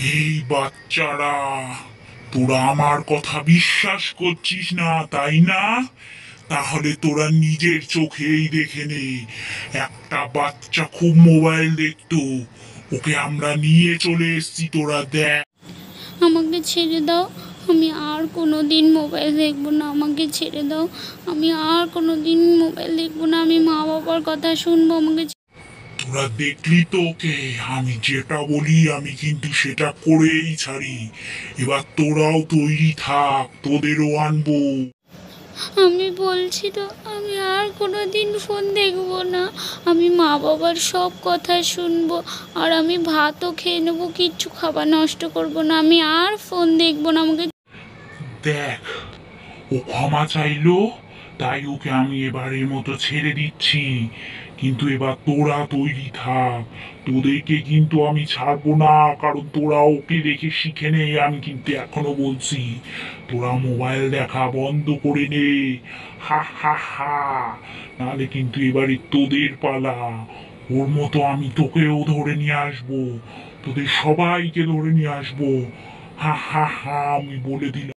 এই বাচ্চারা, তোরা আমার কথা বিশ্বাস করছিস না তাই না? তাহলে তোরা নিজের চোখেই দেখে নে। একটা বাচ্চা খুব মোবাইল দেখতো, ওকে আমরা নিয়ে চলে এসেছি, তোরা দেখ। আমাকে ছেড়ে দাও, আমি আর কোনো দিন মোবাইল দেখবো না। আমাকে ছেড়ে দাও, আমি আর কোনো দিন মোবাইল দেখবো না। আমি মা বাবার কথা শুনবো। আমাকে তোরা দেখলি তো ওকে, আমি যেটা বলি আমি কিন্তু সেটা করেই ছাড়ি। এবার তোরাও তৈরি থাক, তোদেরও আনবো। আমি বলছি তো, আমি আর কোনো দিন ফোন দেখবো না। আমি মা বাবার সব কথা শুনবো, আর আমি ভাতও খেয়ে নেবো, কিচ্ছু খাবার নষ্ট করবো না। আমি আর ফোন দেখবো না। আমাকে দেখ, ও ক্ষমা চাইলো, তাই ওকে আমি এবারের মতো ছেড়ে দিচ্ছি। কিন্তু এবার তোরা তৈরি থাক, তোদেরকে কিন্তু আমি ছাড়বো না, কারণ তোরা ওকে দেখে শিখে নে। আমি কিন্তু এখনো বলছি, তোরা মোবাইল দেখা বন্ধ করে নে। হা হা হা, নাহলে কিন্তু এবারে তোদের পালা। ওর মতো আমি তোকেও ধরে নিয়ে আসবো, তোদের সবাইকে ধরে নিয়ে আসবো। হা হা হা, আমি বলে দিলাম।